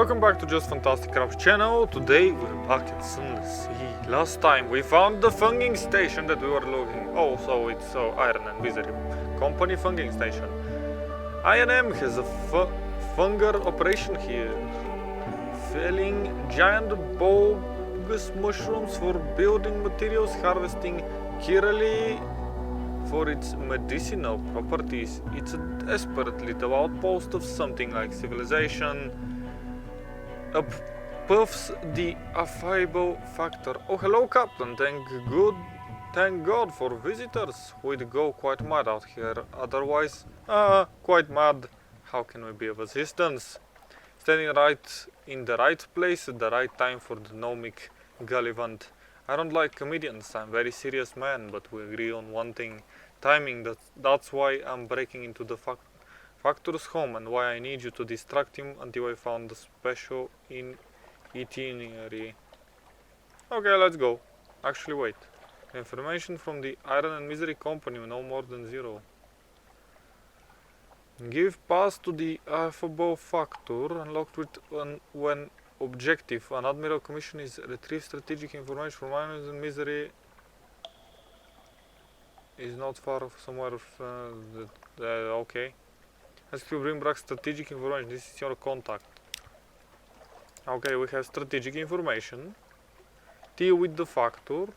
Welcome back to Just Fantastic Crafts channel. Today we're back at Sunless Sea. Last time we found the funging station that we were looking. Oh, so it's Iron and Misery Company funging station. I&M has a funger operation here. Felling giant bogus mushrooms for building materials, harvesting Kirali for its medicinal properties. It's a desperate little outpost of something like civilization. Up puffs the affable factor. Oh, hello, Captain. Thank God for visitors. We'd go quite mad out here. Otherwise, quite mad. How can we be of assistance? Standing right in the right place at the right time for the gnomic gallivant. I don't like comedians. I'm a very serious man, but we agree on one thing: timing. That's why I'm breaking into the Factor's home and why I need you to distract him until I found the special itinerary. Okay, let's go. Actually, wait. Information from the Iron and Misery Company, no more than 0. Give pass to the affable Factor, unlocked with when objective. An Admiral Commission is retrieve strategic information from Iron and Misery. Is not far somewhere. Okay. Ask to bring back strategic information. This is your contact. Okay, we have strategic information. Deal with the Factor.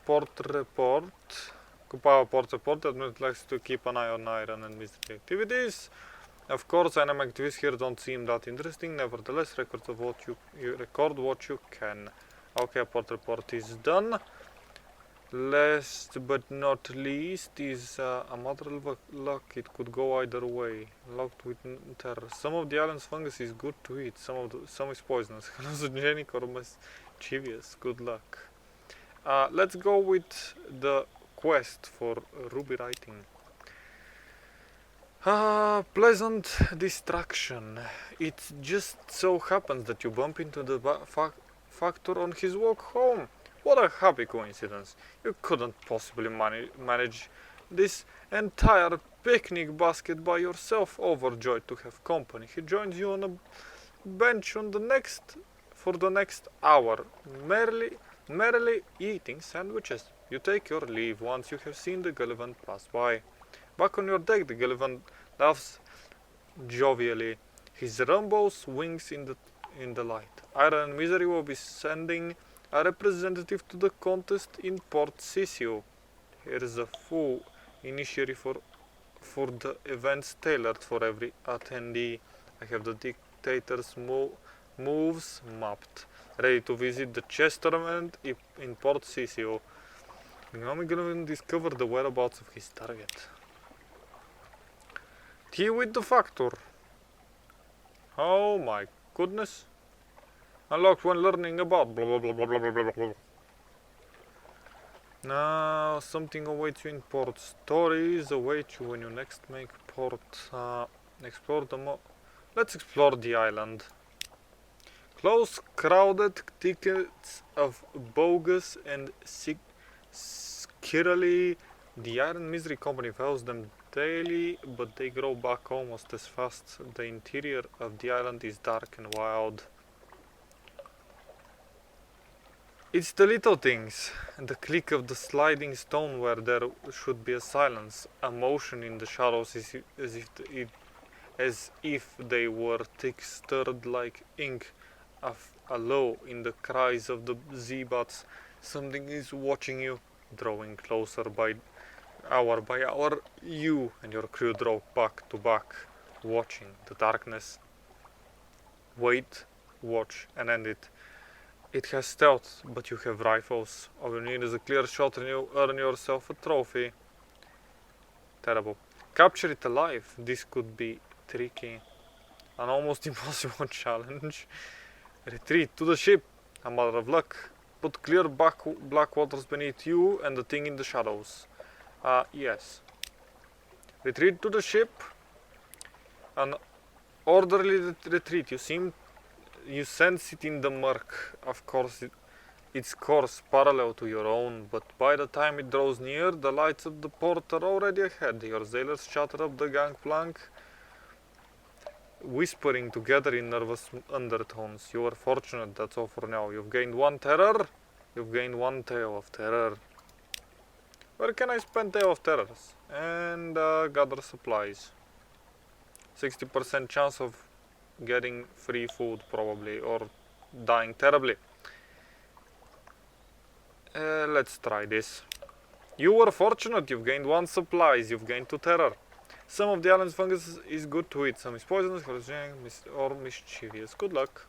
Port report. Port report. Admiral likes to keep an eye on Iron and Misery activities. Of course, enemy activities here don't seem that interesting. Nevertheless, record what you can. Okay, port report is done. Last but not least is a matter of luck. It could go either way. Locked with terror. Some of the island's fungus is good to eat. Some is poisonous, hallucinogenic or mischievous. Good luck. Let's go with the quest for ruby writing. Pleasant distraction. It just so happens that you bump into the Factor on his walk home. What a happy coincidence. You couldn't possibly manage this entire picnic basket by yourself. Overjoyed to have company, he joins you on a bench for the next hour, merrily eating sandwiches. You take your leave once you have seen the Gallivant pass by. Back on your deck, the Gallivant laughs jovially, his rainbow's wings in the light. Iron and Misery will be sending a representative to the contest in Port Sisio. Here is a full initiatory for the events tailored for every attendee. I have the dictator's moves mapped, ready to visit the chess tournament in Port Sisio. I'm going to discover the whereabouts of his target. Deal with the Factor. Oh my goodness. Unlocked when learning about blah blah blah blah blah blah blah. Now something awaits you in port. Stories await you when you next make port. Let's explore the island. Close, crowded tickets of bogus and scarily. The Iron Misery Company vows them daily, but they grow back almost as fast. The interior of the island is dark and wild. It's the little things, the click of the sliding stone where there should be a silence, a motion in the shadows as if they were thick stirred like ink, a low in the cries of the Z-bats. Something is watching you, drawing closer by hour. You and your crew draw back to back, watching the darkness. Wait, watch, and end it. It has stealth, but you have rifles. All you need is a clear shot and you earn yourself a trophy. Terrible. Capture it alive. This could be tricky. An almost impossible challenge. Retreat to the ship. A matter of luck. Put clear black waters beneath you and the thing in the shadows. Yes. Retreat to the ship. An orderly retreat. You sense it in the murk. Of course, its course parallel to your own, but by the time it draws near, the lights of the port are already ahead. Your sailors shatter up the gangplank whispering together in nervous undertones. You are fortunate, that's all for now. You've gained 1 terror. You've gained 1 tale of terror. Where can I spend tale of terrors? And gather supplies. 60% chance of getting free food probably, or dying terribly. Let's try this. You were fortunate, you've gained 1 supplies, you've gained 2 terror. Some of the island's fungus is good to eat, some is poisonous, or mischievous. Good luck.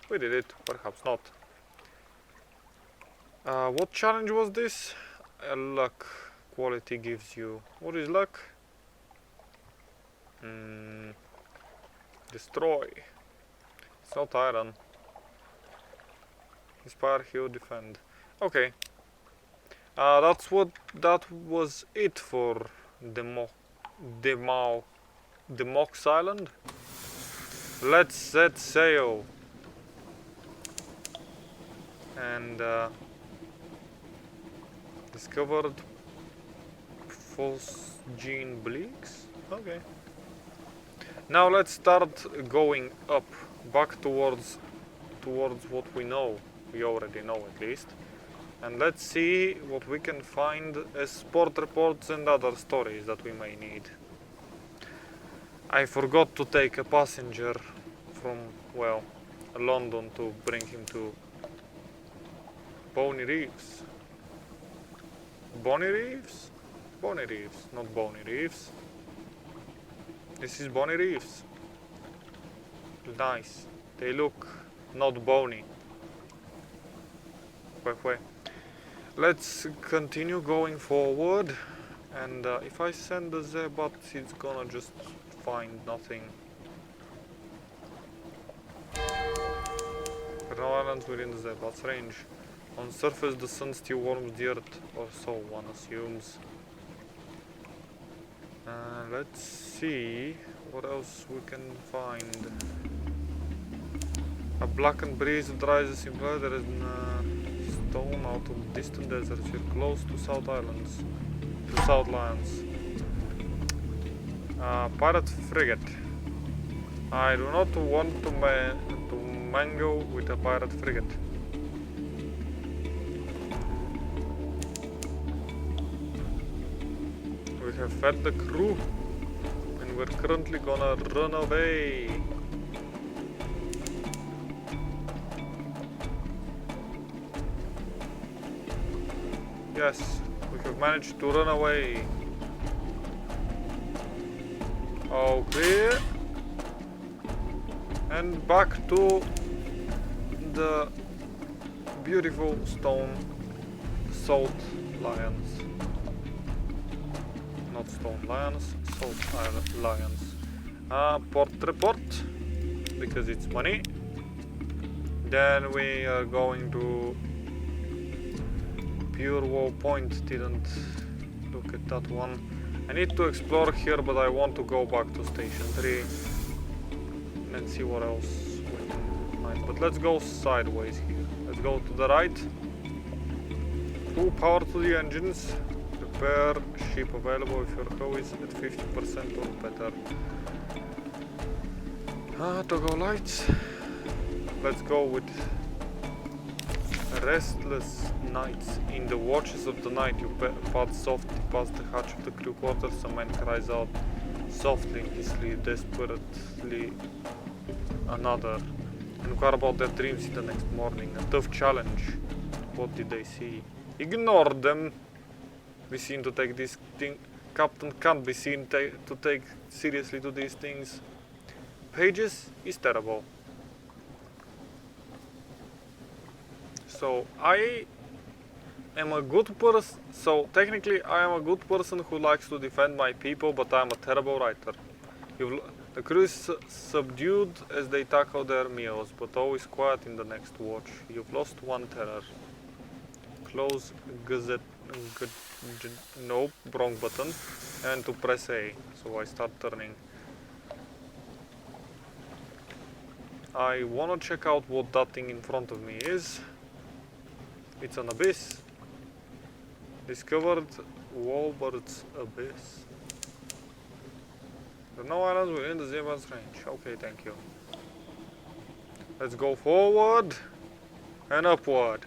We did it, perhaps not. What challenge was this? Luck quality gives you. What is luck? Destroy. It's not iron. Inspire, heal, defend. Okay. That was it for the Mox Island. Let's set sail and discovered false gene bleaks. Okay. Now let's start going up, back towards what we know. We already know at least. And let's see what we can find as sport reports and other stories that we may need. I forgot to take a passenger from, well, London to bring him to Bonny Reefs. Bonny Reefs? Bonny Reefs, not Bonny Reefs. This is Bonny Reefs. Nice. They look not bony. Let's continue going forward, and if I send the Zebat, it's gonna just find nothing. There are no islands within the Zebat's range. On surface, the sun still warms the earth, or so one assumes. Let's see what else we can find. A blackened breeze dries the simple. There is stone out of distant deserts. You're close to South Islands, to South Lands. Pirate frigate. I do not want to mango with a pirate frigate. We have fed the crew, and we're currently gonna run away. Yes, we have managed to run away. All clear. And back to the beautiful stone salt lions. Not stone lions, salt lions. Port report, because it's money. Then we are going to Pure Wall Point. Didn't look at that one. I need to explore here, but I want to go back to Station 3 and see what else we can find. But let's go sideways here. Let's go to the right. Full power to the engines. Repair ship available if your hull is at 50% or better. Toggle lights. Let's go with restless nights. In the watches of the night, you pass softly past the hatch of the crew quarters. A man cries out softly in his sleep, desperately. Another. Inquire about their dreams in the next morning. A tough challenge. What did they see? Ignore them. We seem to take this thing. Captain can't be seen to take seriously to these things. Pages is terrible. So I am a good person. So technically, I am a good person who likes to defend my people, but I'm a terrible writer. The crew is subdued as they tackle their meals, but always quiet in the next watch. You've lost 1 terror. Close Gazette. Nope, wrong button. And to press A. So I start turning. I wanna check out what that thing in front of me is. It's an abyss. Discovered Walbert's abyss. No islands within the Zebra's range. Okay, thank you. Let's go forward and upward.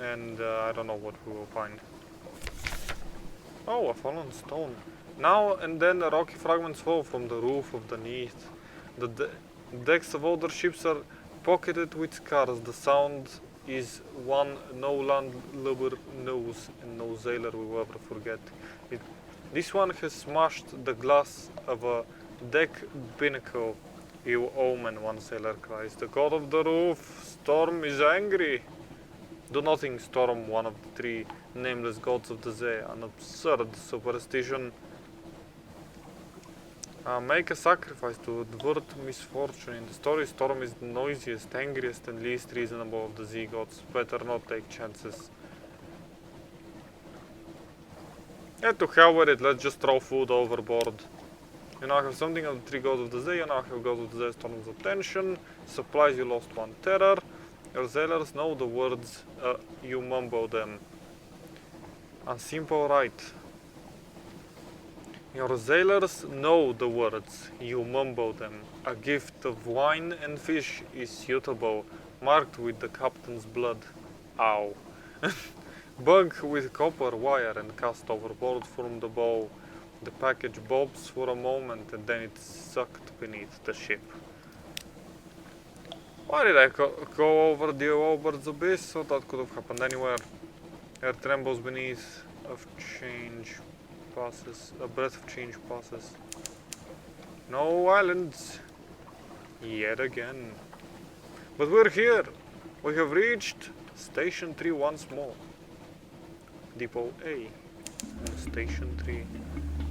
And I don't know what we will find. Oh, a fallen stone. Now and then the rocky fragments fall from the roof of the beneath. The decks of older ships are pocketed with scars. The sound is one no landlubber knows and no sailor will ever forget. This one has smashed the glass of a deck binnacle. "Ill omen," one sailor cries. "The god of the roof, Storm, is angry." "Do nothing, Storm," one of the three nameless gods of the sea. An absurd superstition. Make a sacrifice to avert misfortune. In the story, Storm is the noisiest, angriest, and least reasonable of the sea gods. Better not take chances. Yeah, to hell with it, let's just throw food overboard. You now have something of the three gods of the sea. You now have gods of the sea, Storm's attention. Supplies, you lost one terror. Your sailors know the words, you mumble them. A simple right. Your sailors know the words, you mumble them. A gift of wine and fish is suitable, marked with the captain's blood. Ow. Bug with copper wire and cast overboard from the bow. The package bobs for a moment and then it's sucked beneath the ship. Why did I go over the Over's abyss? So that could have happened anywhere. Air trembles beneath of change passes. A breath of change passes. No islands. Yet again. But we're here. We have reached Station 3 once more. Depot A. Station 3.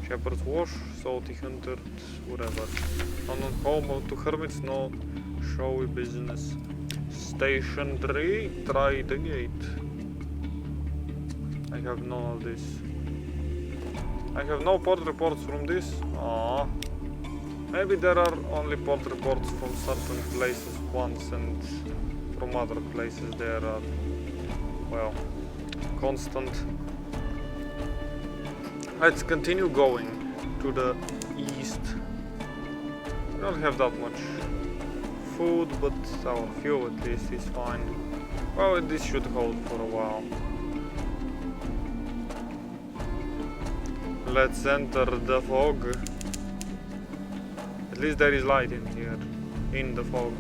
Shepherd's Wash, Salty Hunter, whatever. Unknown home to hermits, no showy business. Station 3, try the gate. I have none of this. I have no port reports from this. Aww. Maybe there are only port reports from certain places once and from other places there are, well, constant. Let's continue going to the east. We don't have that much food, but our fuel at least is fine. Well, this should hold for a while. Let's enter the fog. At least there is light in here, in the fog.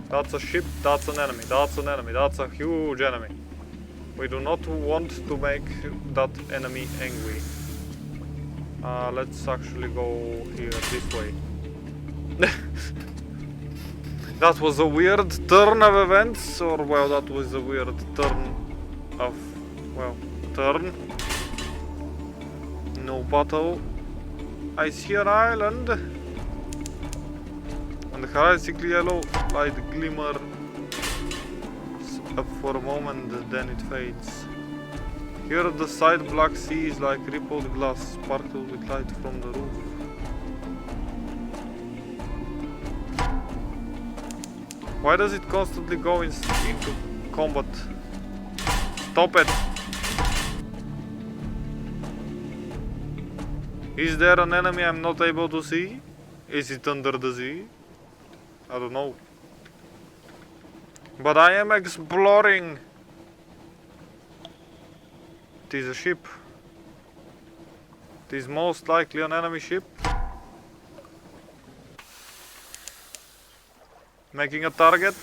That's a ship, that's an enemy, that's an enemy, that's a huge enemy. We do not want to make that enemy angry. Let's actually go here, this way. That was a weird turn of events, or well, that was a weird turn of, well, turn. No battle. I see an island. And the horizon yellow light glimmer up for a moment, then it fades. Here the side black sea is like rippled glass, sparkled with light from the roof. Why does it constantly go into combat? Stop it! Is there an enemy I'm not able to see? Is it under the sea? I don't know. But I am exploring. It is a ship. It is most likely an enemy ship. Making a target.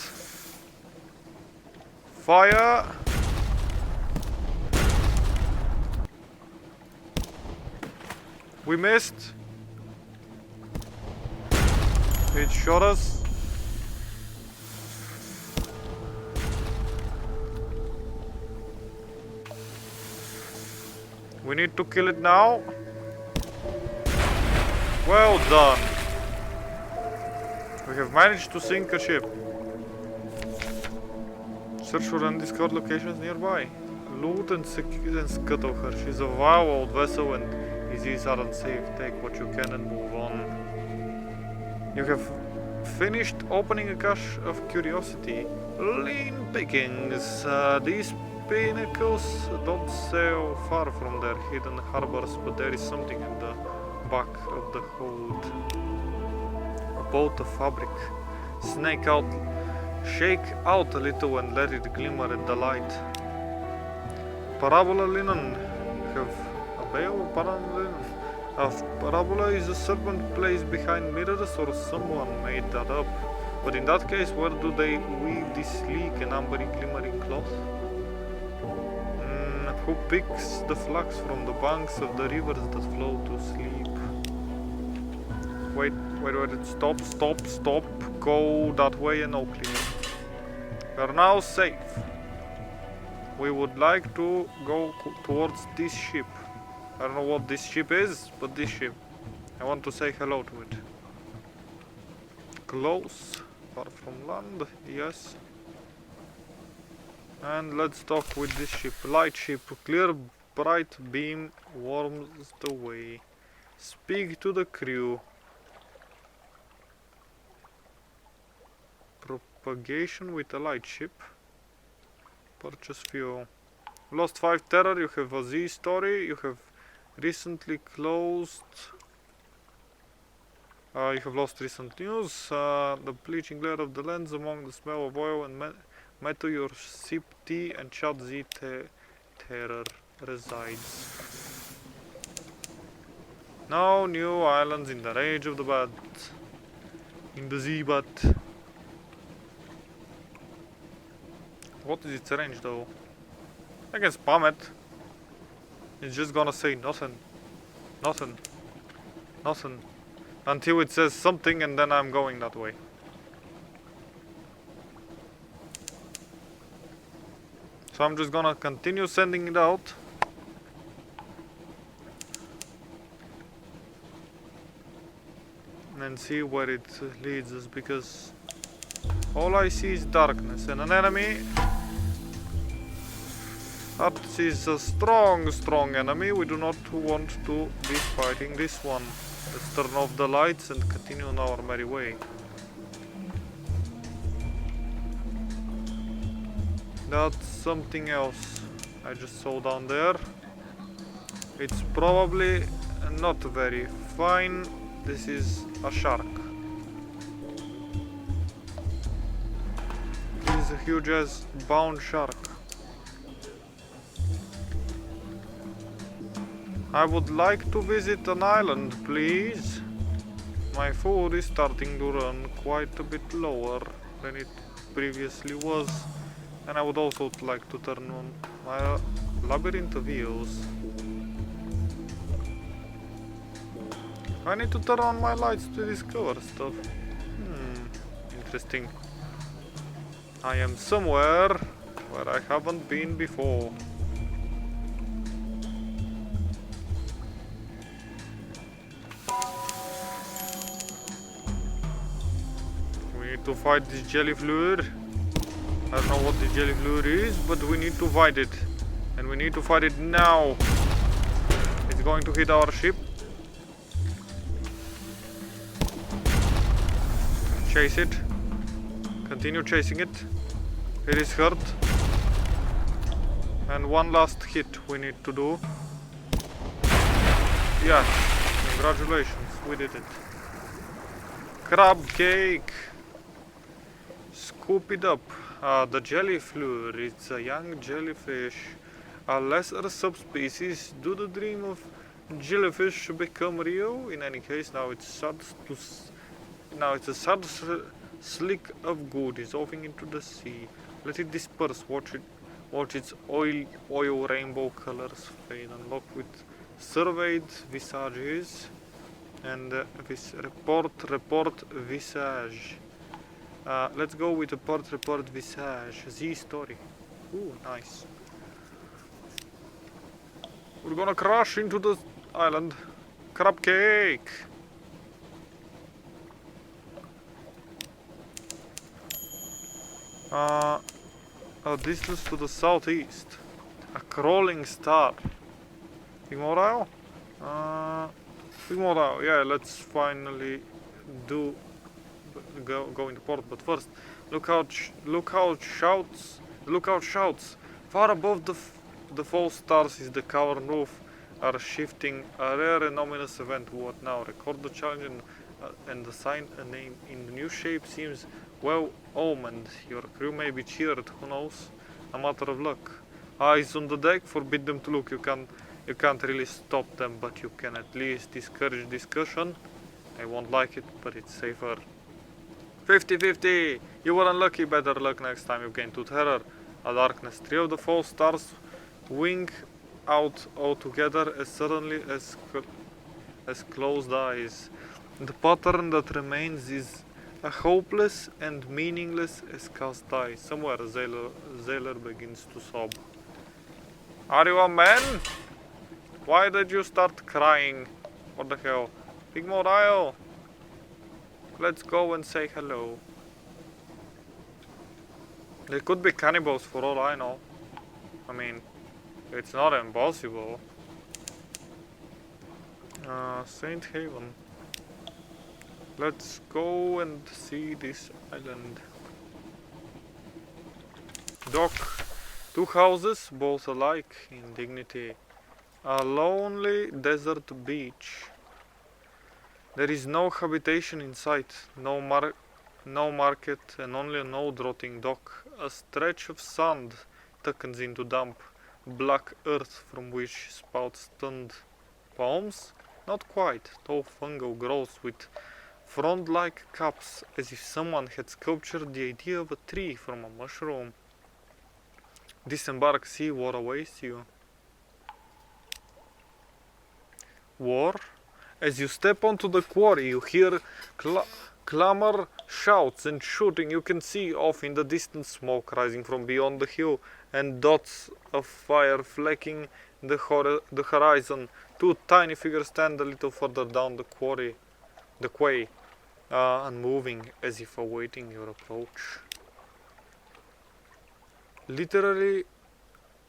Fire. We missed. It shot us. We need to kill it now. Well done. We have managed to sink a ship. Search for undiscovered locations nearby. Loot and scuttle her. She's a vile old vessel and disease are unsafe. Take what you can and move on. You have finished opening a cache of curiosity. Lean pickings. These pinnacles don't sail far from their hidden harbors, but there is something in the back of the hold. A boat of fabric. Shake out a little and let it glimmer at the light. Parabola linen. Have a bale of parabola linen. A parabola is a serpent placed behind mirrors, or someone made that up. But in that case, where do they weave this sleek and ambery glimmering cloth? Who picks the flax from the banks of the rivers that flow to sleep? Wait, stop. Go that way and no clear. We are now safe. We would like to go towards this ship. I don't know what this ship is, but this ship. I want to say hello to it. Close, far from land, yes. And let's talk with this ship. Light ship, clear bright beam warms the way. Speak to the crew. Propagation with a light ship. Purchase fuel. Lost 5 terror, you have a Z story, you have recently closed. You have lost recent news. The bleaching glare of the lens among the smell of oil and metal your sip tea and chat Z terror resides. No new islands in the range of the bat. In the Z-bat. What is its range though? I can spam it. It's just gonna say nothing. Nothing. Until it says something and then I'm going that way. So I'm just gonna continue sending it out. And see where it leads us, because all I see is darkness and an enemy. That is a strong enemy. We do not want to be fighting this one. Let's turn off the lights and continue on our merry way. That's something else I just saw down there. It's probably not very fine. This is a shark. This is a huge ass bound shark. I would like to visit an island, please. My food is starting to run quite a bit lower than it previously was. And I would also like to turn on my labyrinth of wheels. I need to turn on my lights to discover stuff. Interesting. I am somewhere where I haven't been before. To fight this jelly fluid. I don't know what the jelly fluid is, but we need to fight it. And we need to fight it now. It's going to hit our ship. Chase it. Continue chasing it. It is hurt. And one last hit we need to do. Yes. Congratulations, we did it. Crab cake. Scoop it up. The jelly fluid, it's a young jellyfish, a lesser subspecies. Do the dream of jellyfish become real? In any case, now it's a sad slick of goo dissolving into the sea. Let it disperse. Watch its oil rainbow colors fade. Unlock with surveyed visages and report visage. Let's go with a report visage. Z story. Ooh, nice. We're gonna crash into the island. Crab cake. A distance to the southeast. A crawling star. Big morale? Big morale. Yeah, let's finally go into port, but first lookout shouts Far above the false stars is the cavern roof are shifting, a rare and ominous event. What now? Record the challenge and assign a name in the new shape seems well omened. Your crew may be cheered, who knows? A matter of luck. Eyes on the deck, forbid them to look. You can't really stop them, but you can at least discourage discussion. I won't like it, but it's safer. 50-50! You were unlucky, better luck next time you gain to terror. A darkness, 3 of the false stars wing out altogether as suddenly as closed eyes. The pattern that remains is a hopeless and meaningless as cast eye. Somewhere a sailor begins to sob. Are you a man? Why did you start crying? What the hell? Big Morio! Let's go and say hello. They could be cannibals for all I know. I mean, it's not impossible. Saint Haven. Let's go and see this island. Dock. 2 houses, both alike in dignity. A lonely desert beach. There is no habitation in sight, no market, and only an old rotting dock. A stretch of sand tuckens into damp, black earth from which spout stunned palms? Not quite. Tall fungal growth with frond-like cups, as if someone had sculptured the idea of a tree from a mushroom. Disembark, see what awaits you. War? As you step onto the quarry, you hear clamor, shouts, and shooting. You can see off in the distance smoke rising from beyond the hill, and dots of fire flecking the horizon. 2 tiny figures stand a little further down the quay, unmoving, as if awaiting your approach. Literary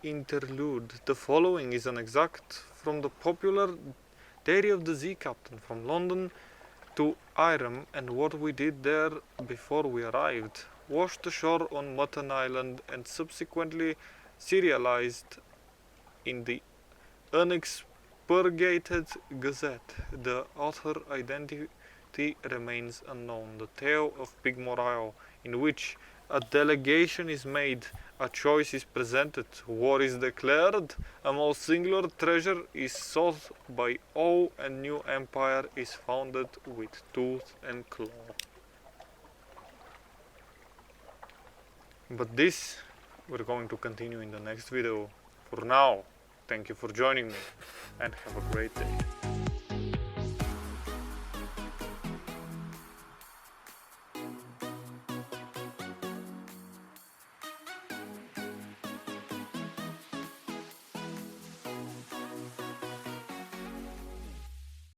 interlude. The following is an extract from the popular Diary of the Sea Captain, from London to Irem, and what we did there before we arrived. Washed ashore on Mutton Island and subsequently serialized in the unexpurgated Gazette. The author identity remains unknown. The tale of Big Morio, in which a delegation is made, a choice is presented, war is declared, a most singular treasure is sought by all, and new empire is founded with tooth and claw. But this we're going to continue in the next video. For now, thank you for joining me and have a great day.